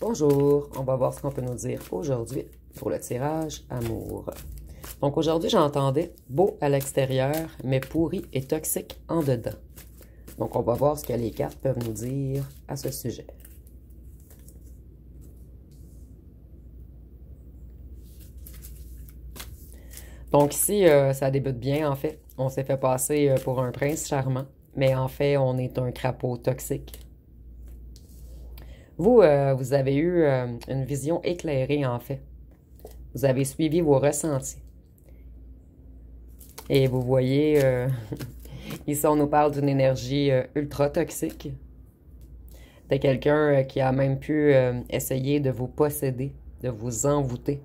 Bonjour, on va voir ce qu'on peut nous dire aujourd'hui pour le tirage amour. Donc aujourd'hui, j'entendais beau à l'extérieur, mais pourri et toxique en dedans. Donc on va voir ce que les cartes peuvent nous dire à ce sujet. Donc ici, ça débute bien en fait. On s'est fait passer pour un prince charmant, mais en fait, on est un crapaud toxique. Vous, vous avez eu une vision éclairée en fait. Vous avez suivi vos ressentis. Et vous voyez, ici on nous parle d'une énergie ultra toxique. De quelqu'un qui a même pu essayer de vous posséder, de vous envoûter.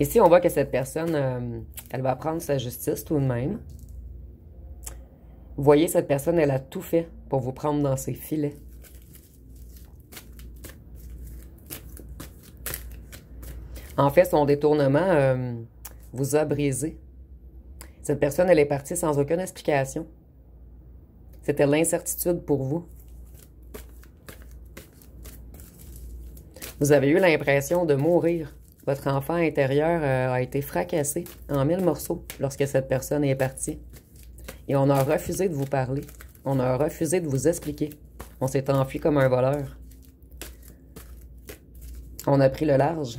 Ici, on voit que cette personne, elle va prendre sa justice tout de même. Vous voyez, cette personne, elle a tout fait pour vous prendre dans ses filets. En fait, son détournement vous a brisé. Cette personne, elle est partie sans aucune explication. C'était l'incertitude pour vous. Vous avez eu l'impression de mourir. Votre enfant intérieur a été fracassé en 1000 morceaux lorsque cette personne est partie. Et on a refusé de vous parler. On a refusé de vous expliquer. On s'est enfui comme un voleur. On a pris le large.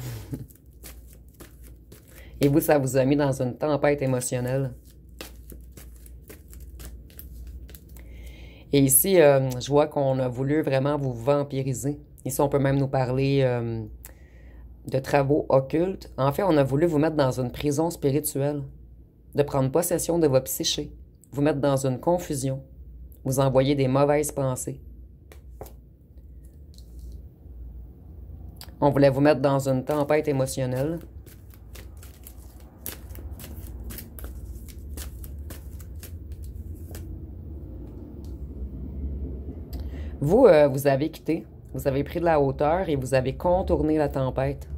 Et vous, ça vous a mis dans une tempête émotionnelle. Et ici, je vois qu'on a voulu vraiment vous vampiriser. Ici, on peut même nous parler de travaux occultes. En fait, on a voulu vous mettre dans une prison spirituelle, de prendre possession de votre psyché, vous mettre dans une confusion, vous envoyer des mauvaises pensées. On voulait vous mettre dans une tempête émotionnelle. Vous, vous avez quitté, vous avez pris de la hauteur et vous avez contourné la tempête.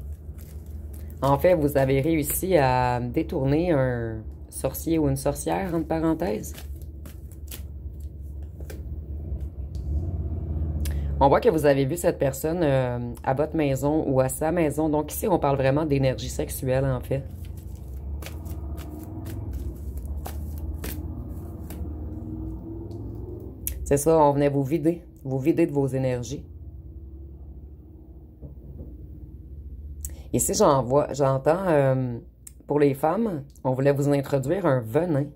En fait, vous avez réussi à détourner un sorcier ou une sorcière, entre parenthèses. On voit que vous avez vu cette personne à votre maison ou à sa maison. Donc ici, on parle vraiment d'énergie sexuelle, en fait. C'est ça, on venait vous vider de vos énergies. Ici, j'entends, pour les femmes, on voulait vous introduire un venin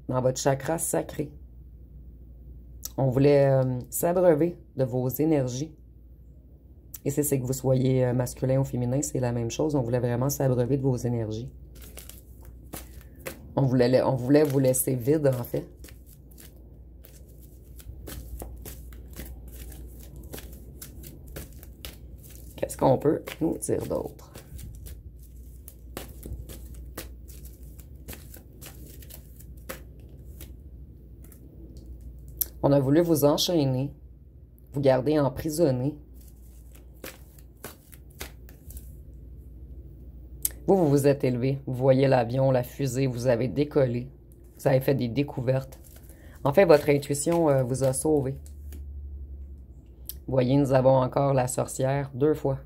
dans votre chakra sacré. On voulait s'abreuver de vos énergies. Et c'est que vous soyez masculin ou féminin, c'est la même chose. On voulait vraiment s'abreuver de vos énergies. On voulait vous laisser vide, en fait. Qu'est-ce qu'on peut nous dire d'autre? On a voulu vous enchaîner, vous garder emprisonné. Vous vous êtes élevé, vous voyez l'avion, la fusée, vous avez décollé, vous avez fait des découvertes. En fait, votre intuition vous a sauvé. Vous voyez, nous avons encore la sorcière 2 fois.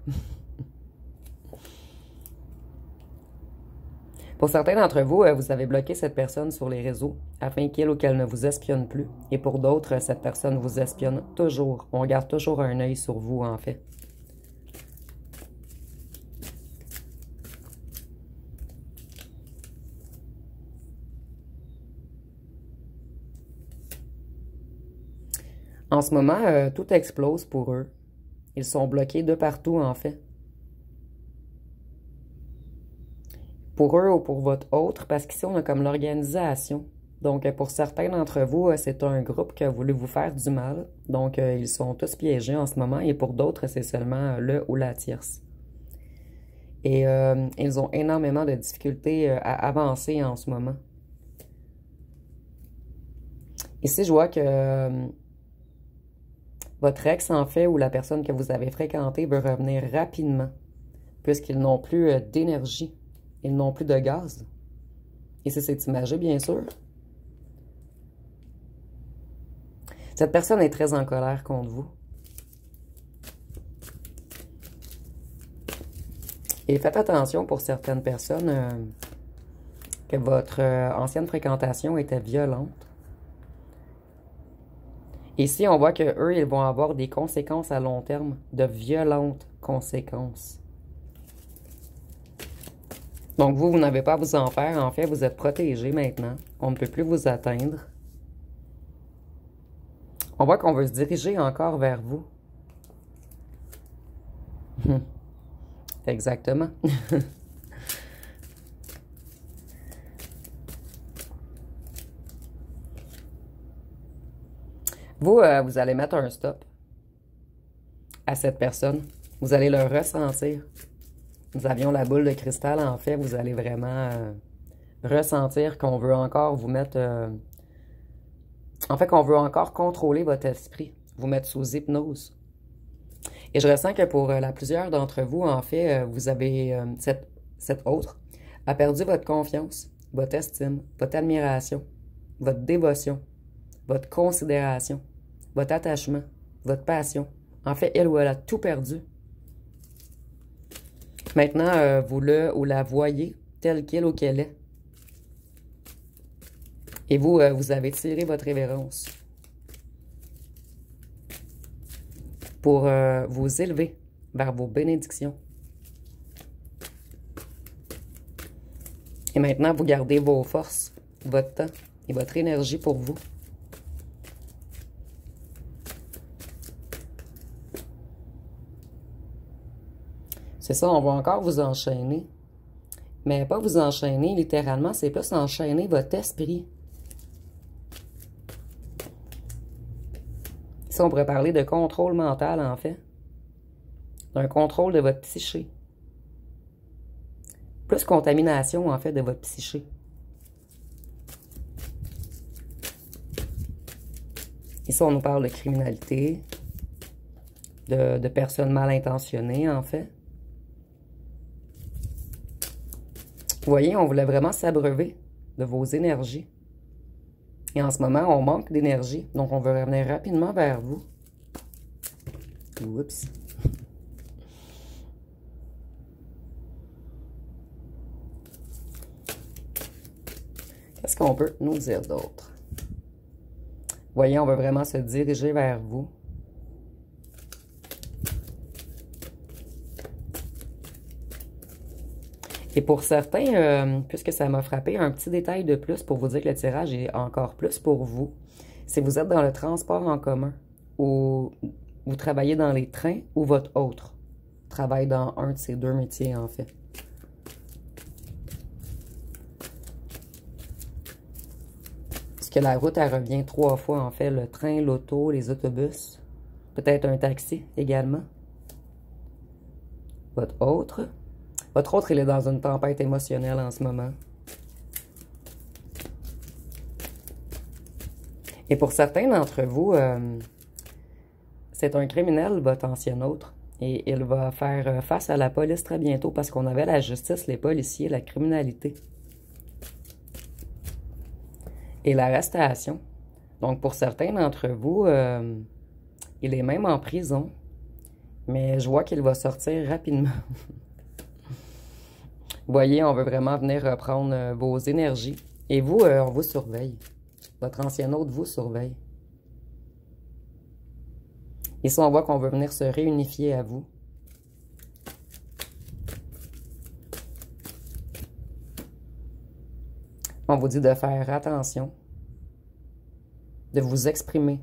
Pour certains d'entre vous, vous avez bloqué cette personne sur les réseaux afin qu'il ou qu'elle ne vous espionne plus. Et pour d'autres, cette personne vous espionne toujours. On garde toujours un œil sur vous, en fait. En ce moment, tout explose pour eux. Ils sont bloqués de partout, en fait. Pour eux ou pour votre autre, parce qu'ici, on a comme l'organisation. Donc, pour certains d'entre vous, c'est un groupe qui a voulu vous faire du mal. Donc, ils sont tous piégés en ce moment. Et pour d'autres, c'est seulement le ou la tierce. Et ils ont énormément de difficultés à avancer en ce moment. Ici, je vois que votre ex, en fait, ou la personne que vous avez fréquentée veut revenir rapidement, puisqu'ils n'ont plus d'énergie. Ils n'ont plus de gaz. Et c'est imagé, bien sûr. Cette personne est très en colère contre vous. Et faites attention pour certaines personnes que votre ancienne fréquentation était violente. Ici, on voit qu'eux, ils vont avoir des conséquences à long terme, de violentes conséquences. Donc, vous n'avez pas à vous en faire. En fait, vous êtes protégé maintenant. On ne peut plus vous atteindre. On voit qu'on veut se diriger encore vers vous. Exactement. Vous, vous allez mettre un stop à cette personne. Vous allez le ressentir. Nous avions la boule de cristal, en fait. Vous allez vraiment ressentir qu'on veut encore vous mettre... en fait, qu'on veut encore contrôler votre esprit. Vous mettre sous hypnose. Et je ressens que pour plusieurs d'entre vous, en fait, vous avez... cette autre a perdu votre confiance, votre estime, votre admiration, votre dévotion, votre considération, votre attachement, votre passion. En fait, elle ou elle a tout perdu. Maintenant, vous le ou la voyez tel qu'il ou qu'elle est. Et vous, vous avez tiré votre révérence pour vous élever vers vos bénédictions. Et maintenant, vous gardez vos forces, votre temps et votre énergie pour vous. C'est ça, on va encore vous enchaîner. Mais pas vous enchaîner littéralement, c'est plus enchaîner votre esprit. Ici, on pourrait parler de contrôle mental, en fait. D'un contrôle de votre psyché. Plus contamination, en fait, de votre psyché. Ici, on nous parle de criminalité, de personnes mal intentionnées, en fait. Vous voyez, on voulait vraiment s'abreuver de vos énergies. Et en ce moment, on manque d'énergie. Donc, on veut revenir rapidement vers vous. Oups. Qu'est-ce qu'on peut nous dire d'autre? Vous voyez, on veut vraiment se diriger vers vous. Et pour certains, puisque ça m'a frappé, un petit détail de plus pour vous dire que le tirage est encore plus pour vous. Si vous êtes dans le transport en commun, ou vous travaillez dans les trains, ou votre autre travaille dans un de ces deux métiers, en fait. Parce que la route, elle revient 3 fois, en fait. Le train, l'auto, les autobus. Peut-être un taxi également. Votre autre... Votre autre, il est dans une tempête émotionnelle en ce moment. Et pour certains d'entre vous, c'est un criminel, votre ancien autre. Et il va faire face à la police très bientôt parce qu'on avait la justice, les policiers, la criminalité. Et l'arrestation. Donc, pour certains d'entre vous, il est même en prison. Mais je vois qu'il va sortir rapidement. Vous voyez, on veut vraiment venir reprendre vos énergies. Et vous, on vous surveille. Votre ancien hôte vous surveille. Ici, on voit qu'on veut venir se réunifier à vous. On vous dit de faire attention. De vous exprimer.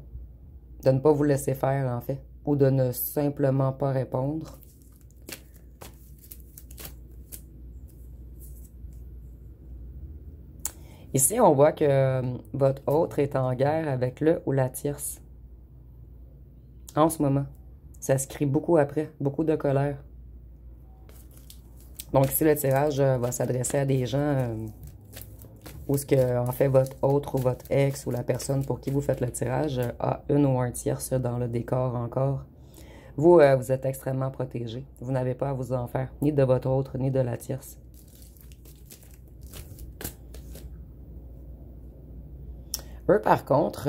De ne pas vous laisser faire, en fait. Ou de ne simplement pas répondre. Ici, on voit que votre autre est en guerre avec le ou la tierce. En ce moment. Ça se crie beaucoup après. Beaucoup de colère. Donc ici, le tirage va s'adresser à des gens où ce que, en fait, votre autre ou votre ex ou la personne pour qui vous faites le tirage a une ou un tierce dans le décor encore. Vous, vous êtes extrêmement protégé. Vous n'avez pas à vous en faire, ni de votre autre, ni de la tierce. Eux, par contre,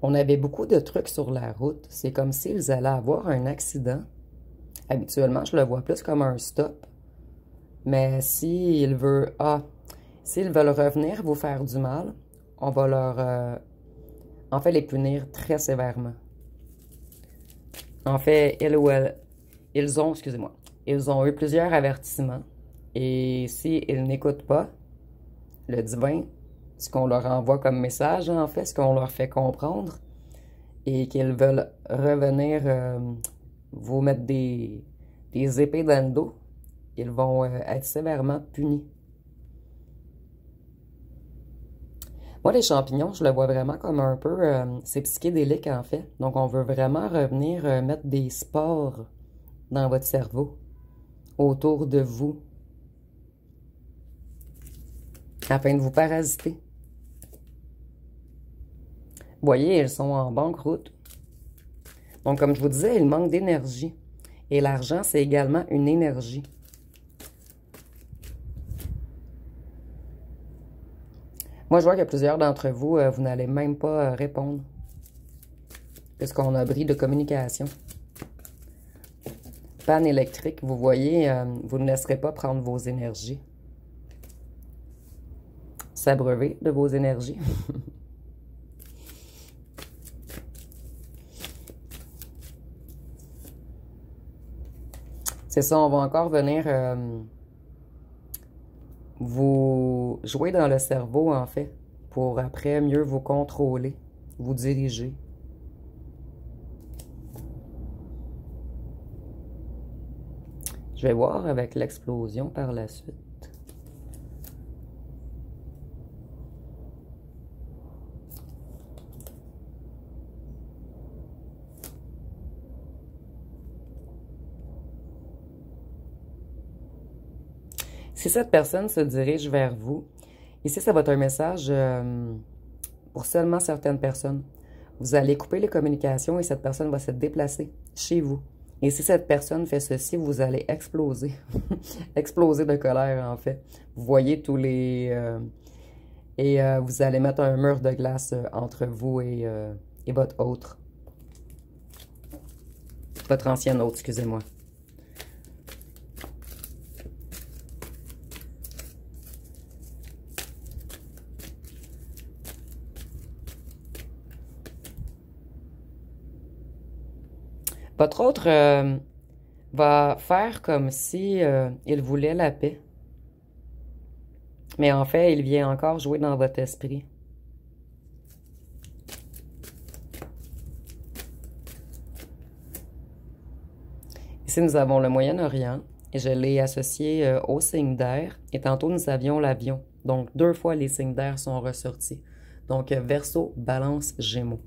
On avait beaucoup de trucs sur la route. C'est comme s'ils allaient avoir un accident. Habituellement, je le vois plus comme un stop. Mais s'ils veulent, s'ils veulent revenir vous faire du mal, on va en fait, les punir très sévèrement. En fait, excusez-moi, ils ont eu plusieurs avertissements. Et s'ils n'écoutent pas le divin, ce qu'on leur envoie comme message, en fait, ce qu'on leur fait comprendre, et qu'ils veulent revenir vous mettre des épées dans le dos, ils vont être sévèrement punis. Moi, les champignons, je le vois vraiment comme un peu, c'est psychédélique en fait. Donc, on veut vraiment revenir mettre des spores dans votre cerveau, autour de vous, afin de vous parasiter. Vous voyez, ils sont en banqueroute. Donc, comme je vous disais, il manque d'énergie. Et l'argent, c'est également une énergie. Moi, je vois que plusieurs d'entre vous, vous n'allez même pas répondre. Puisqu'on a bris de communication. Panne électrique, vous voyez, vous ne laisserez pas prendre vos énergies. S'abreuver de vos énergies. C'est ça, on va encore venir vous jouer dans le cerveau, en fait, pour après mieux vous contrôler, vous diriger. Je vais voir avec l'explosion par la suite. Si cette personne se dirige vers vous, ici, ça va être un message pour seulement certaines personnes. Vous allez couper les communications et cette personne va se déplacer chez vous. Et si cette personne fait ceci, vous allez exploser. Exploser de colère, en fait. Vous voyez tous les... vous allez mettre un mur de glace entre vous et votre autre. Votre ancienne hôte, excusez-moi. Votre autre va faire comme si il voulait la paix. Mais en fait, il vient encore jouer dans votre esprit. Ici, nous avons le Moyen-Orient et je l'ai associé au signe d'air. Et tantôt, nous avions l'avion. Donc, 2 fois, les signes d'air sont ressortis. Donc, Verseau, Balance, Gémeaux.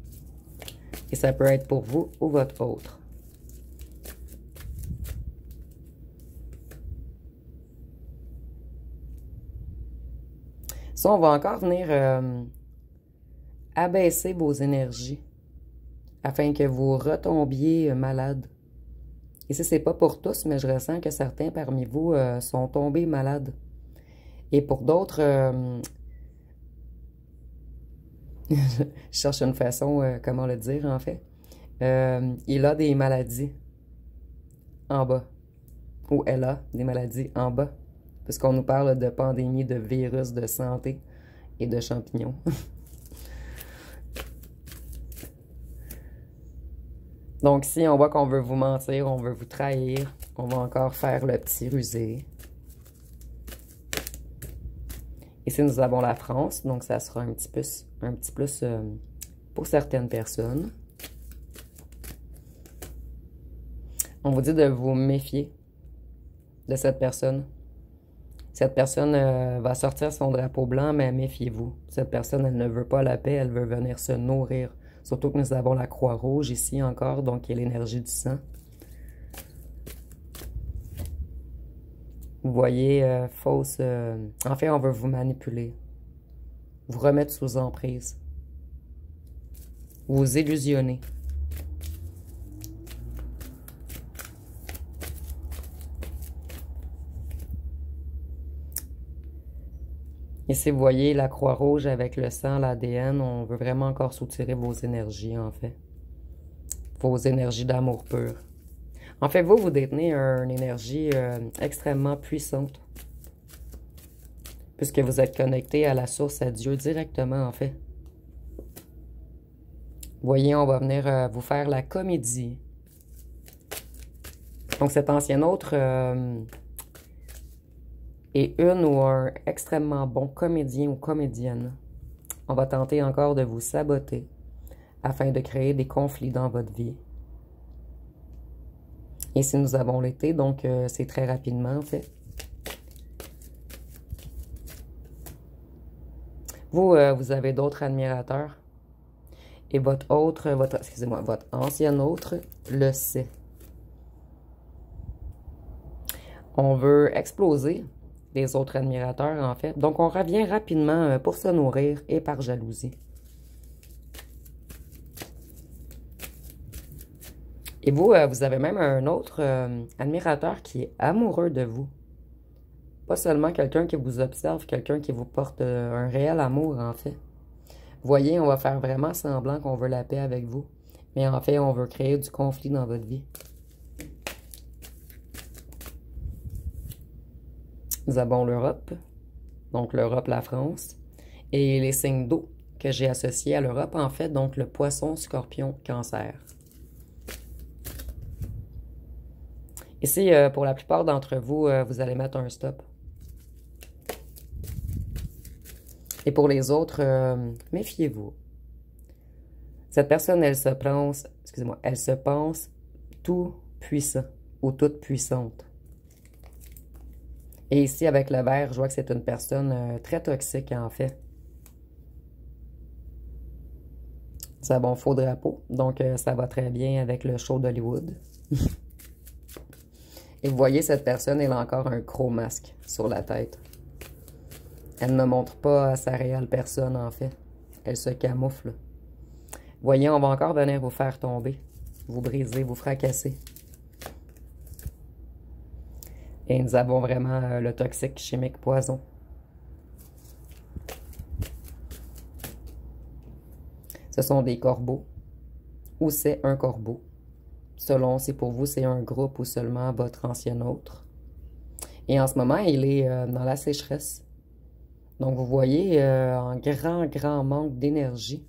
Et ça peut être pour vous ou votre autre. Ça, on va encore venir abaisser vos énergies afin que vous retombiez malade. Ici, c'est pas pour tous, mais je ressens que certains parmi vous sont tombés malades. Et pour d'autres, je cherche une façon, comment le dire en fait. Il a des maladies en bas. Ou elle a des maladies en bas. Puisqu'on nous parle de pandémie, de virus, de santé et de champignons. Donc, si on voit qu'on veut vous mentir, on veut vous trahir, on va encore faire le petit rusé. Ici, nous avons la France, donc ça sera un petit plus pour certaines personnes. On vous dit de vous méfier de cette personne. Cette personne va sortir son drapeau blanc, mais méfiez-vous. Cette personne, elle ne veut pas la paix, elle veut venir se nourrir. Surtout que nous avons la croix rouge ici encore, donc qui est l'énergie du sang. Vous voyez, fausse... En fait, on veut vous manipuler. Vous remettre sous emprise. Vous illusionner. Ici, vous voyez la croix rouge avec le sang, l'ADN. On veut vraiment encore soutirer vos énergies, en fait. Vos énergies d'amour pur. En fait, vous détenez une énergie extrêmement puissante. Puisque vous êtes connecté à la source, à Dieu directement, en fait. Vous voyez, on va venir vous faire la comédie. Donc, cet ancien autre est une ou un extrêmement bon comédien ou comédienne. On va tenter encore de vous saboter afin de créer des conflits dans votre vie. Ici, nous avons l'été, donc c'est très rapidement, en fait. Vous, vous avez d'autres admirateurs. Et votre ancien autre le sait. On veut exploser les autres admirateurs, en fait. Donc, on revient rapidement pour se nourrir et par jalousie. Et vous, vous avez même un autre admirateur qui est amoureux de vous. Pas seulement quelqu'un qui vous observe, quelqu'un qui vous porte un réel amour, en fait. Vous voyez, on va faire vraiment semblant qu'on veut la paix avec vous. Mais en fait, on veut créer du conflit dans votre vie. Nous avons l'Europe, donc l'Europe, la France, et les signes d'eau que j'ai associés à l'Europe, en fait, donc le poisson, scorpion, cancer. Ici, pour la plupart d'entre vous, vous allez mettre un stop. Et pour les autres, méfiez-vous. Cette personne, elle se pense, excusez-moi, elle se pense tout puissant ou toute puissante. Et ici, avec le vert, je vois que c'est une personne très toxique, en fait. C'est un bon faux drapeau, donc ça va très bien avec le show d'Hollywood. Et vous voyez, cette personne, elle a encore un gros masque sur la tête. Elle ne montre pas sa réelle personne, en fait. Elle se camoufle. Vous voyez, on va encore venir vous faire tomber, vous briser, vous fracasser. Et nous avons vraiment le toxique chimique poison. Ce sont des corbeaux. Ou c'est un corbeau. Selon si pour vous c'est un groupe ou seulement votre ancien autre. Et en ce moment, il est dans la sécheresse. Donc vous voyez, en grand manque d'énergie,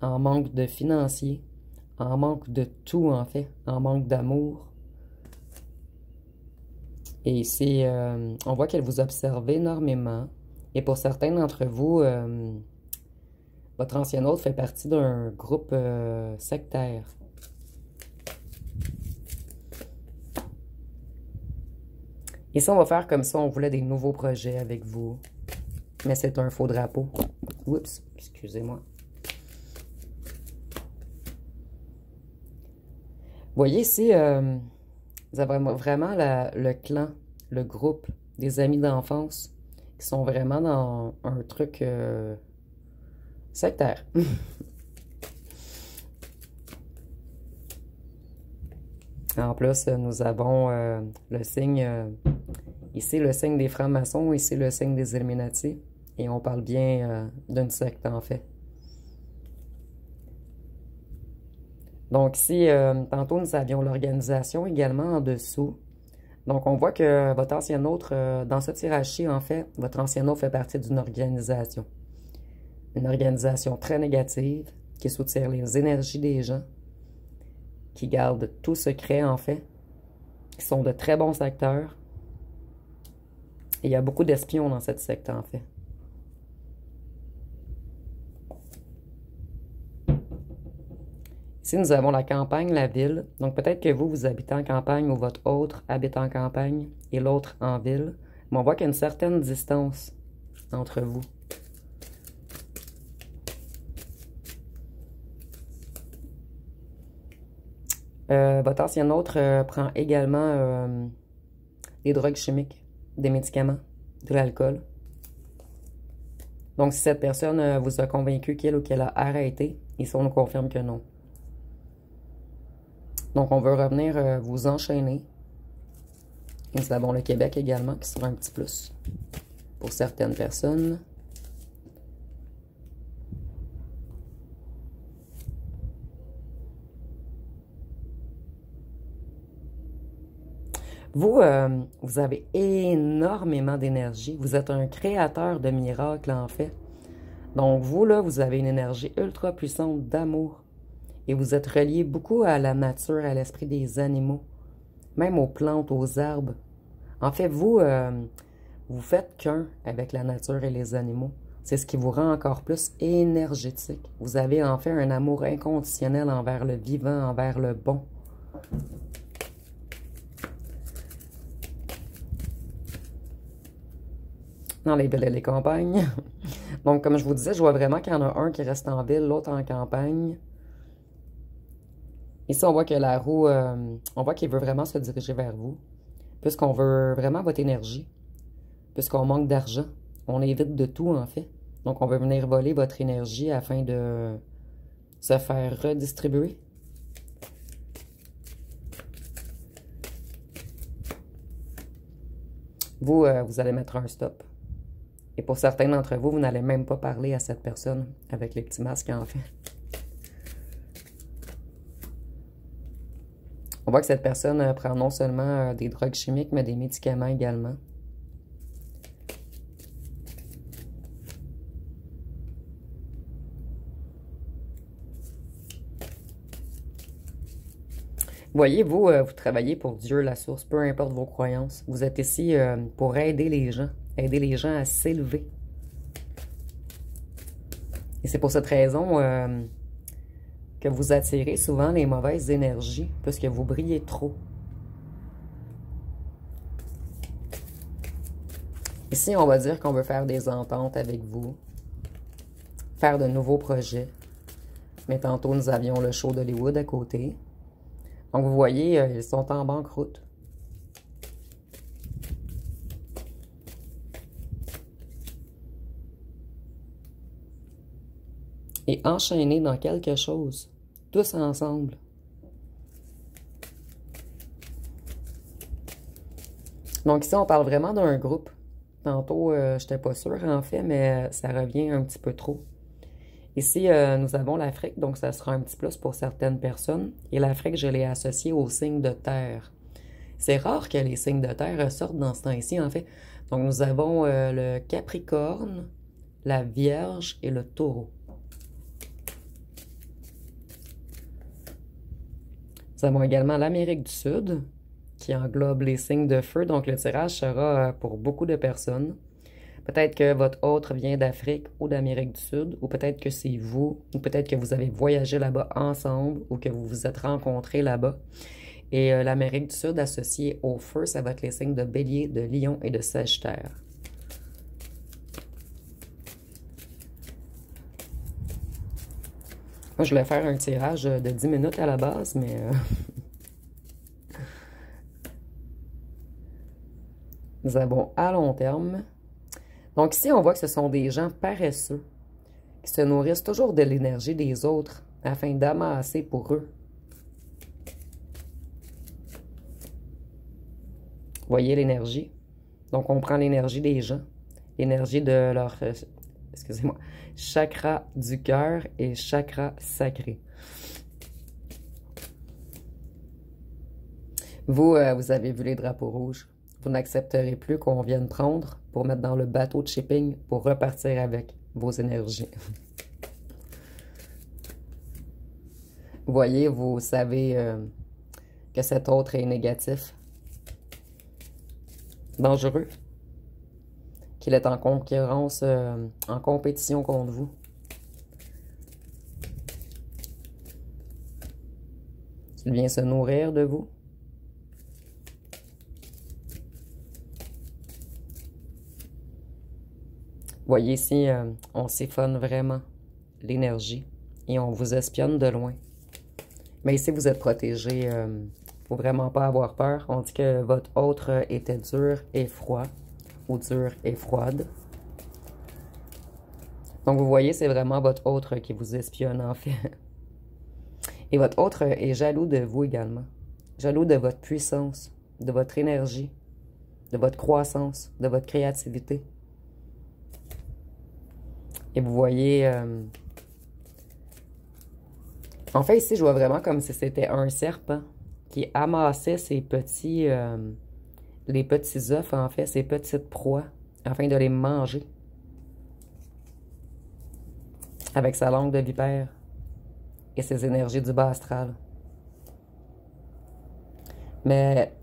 en manque de financier, en manque de tout en fait, en manque d'amour. Et ici, on voit qu'elle vous observe énormément. Et pour certains d'entre vous, votre ancien autre fait partie d'un groupe sectaire. Ici, on va faire comme ça, on voulait des nouveaux projets avec vous. Mais c'est un faux drapeau. Oups, excusez-moi. Vous voyez ici, vous avez vraiment le clan, le groupe des amis d'enfance qui sont vraiment dans un truc sectaire. En plus, nous avons le signe, ici le signe des francs-maçons, ici le signe des Illuminati. Et on parle bien d'une secte en fait. Donc ici, tantôt nous avions l'organisation également en dessous. Donc on voit que votre ancien autre, dans ce tirage-ci en fait, votre ancien autre fait partie d'une organisation. Une organisation très négative qui soutient les énergies des gens, qui gardent tout secret en fait, qui sont de très bons acteurs. Et il y a beaucoup d'espions dans cette secte en fait. Ici, nous avons la campagne, la ville. Donc, peut-être que vous habitez en campagne ou votre autre habite en campagne et l'autre en ville. Mais on voit qu'il y a une certaine distance entre vous. Votre ancien autre prend également des drogues chimiques, des médicaments, de l'alcool. Donc, si cette personne vous a convaincu qu'il ou qu'elle a arrêté, ici, on nous confirme que non. Donc, on veut revenir vous enchaîner. Et nous avons le Québec également, qui sera un petit plus pour certaines personnes. Vous, vous avez énormément d'énergie. Vous êtes un créateur de miracles, en fait. Donc, vous, là, vous avez une énergie ultra puissante d'amour. Et vous êtes relié beaucoup à la nature, à l'esprit des animaux, même aux plantes, aux arbres. En fait, vous, vous faites qu'un avec la nature et les animaux. C'est ce qui vous rend encore plus énergétique. Vous avez en fait un amour inconditionnel envers le vivant, envers le bon. Dans les villes et les campagnes. Donc, comme je vous disais, je vois vraiment qu'il y en a un qui reste en ville, l'autre en campagne. Ici, on voit que la roue, on voit qu'il veut vraiment se diriger vers vous, puisqu'on veut vraiment votre énergie, puisqu'on manque d'argent. On évite de tout, en fait. Donc, on veut venir voler votre énergie afin de se faire redistribuer. Vous, vous allez mettre un stop. Et pour certains d'entre vous, vous n'allez même pas parler à cette personne avec les petits masques, en fait. On voit que cette personne prend non seulement des drogues chimiques, mais des médicaments également. Voyez, vous, vous travaillez pour Dieu, la source, peu importe vos croyances. Vous êtes ici pour aider les gens à s'élever. Et c'est pour cette raison que vous attirez souvent les mauvaises énergies, parce que vous brillez trop. Ici, on va dire qu'on veut faire des ententes avec vous, faire de nouveaux projets. Mais tantôt, nous avions le show d'Hollywood à côté. Donc, vous voyez, ils sont en banqueroute. Et enchaînés dans quelque chose, tous ensemble. Donc ici, on parle vraiment d'un groupe. Tantôt, je n'étais pas sûre en fait, mais ça revient un petit peu trop. Ici, nous avons l'Afrique, donc ça sera un petit plus pour certaines personnes. Et l'Afrique, je l'ai associée aux signes de terre. C'est rare que les signes de terre ressortent dans ce temps-ci, en fait. Donc, nous avons le Capricorne, la Vierge et le Taureau. Nous avons également l'Amérique du Sud, qui englobe les signes de feu. Donc, le tirage sera pour beaucoup de personnes. Peut-être que votre autre vient d'Afrique ou d'Amérique du Sud, ou peut-être que c'est vous, ou peut-être que vous avez voyagé là-bas ensemble, ou que vous vous êtes rencontrés là-bas. Et l'Amérique du Sud associée au feu, ça va être les signes de Bélier, de Lion et de Sagittaire. Moi, je voulais faire un tirage de 10 minutes à la base, mais... Nous avons à long terme. Donc ici, on voit que ce sont des gens paresseux qui se nourrissent toujours de l'énergie des autres afin d'amasser pour eux. Vous voyez l'énergie? Donc, on prend l'énergie des gens, l'énergie de leur, excusez-moi, chakra du cœur et chakra sacré. Vous, vous avez vu les drapeaux rouges. Vous n'accepterez plus qu'on vienne prendre pour mettre dans le bateau de shipping pour repartir avec vos énergies. Vous voyez, vous savez que cet autre est négatif, dangereux, qu'il est en concurrence, en compétition contre vous. Qu'il vient se nourrir de vous. Vous voyez ici, on siphonne vraiment l'énergie et on vous espionne de loin. Mais ici, vous êtes protégé. Il ne faut vraiment pas avoir peur. On dit que votre autre était dur et froid ou dure et froide. Donc, vous voyez, c'est vraiment votre autre qui vous espionne, en fait. Et votre autre est jaloux de vous également. Jaloux de votre puissance, de votre énergie, de votre croissance, de votre créativité. Et vous voyez... En fait, ici, je vois vraiment comme si c'était un serpent qui amassait ses petits les petits œufs, en fait, ces petites proies, afin de les manger avec sa langue de vipère et ses énergies du bas astral. Mais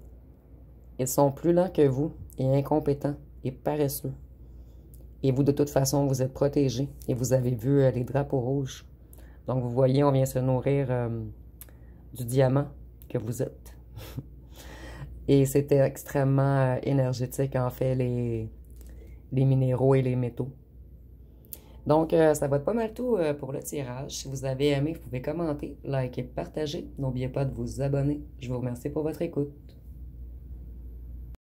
ils sont plus lents que vous et incompétents et paresseux. Et vous, de toute façon, vous êtes protégés et vous avez vu les drapeaux rouges. Donc, vous voyez, on vient se nourrir du diamant que vous êtes. Et c'était extrêmement énergétique, en fait, les minéraux et les métaux. Donc, ça va être pas mal tout pour le tirage. Si vous avez aimé, vous pouvez commenter, liker, partager. N'oubliez pas de vous abonner. Je vous remercie pour votre écoute.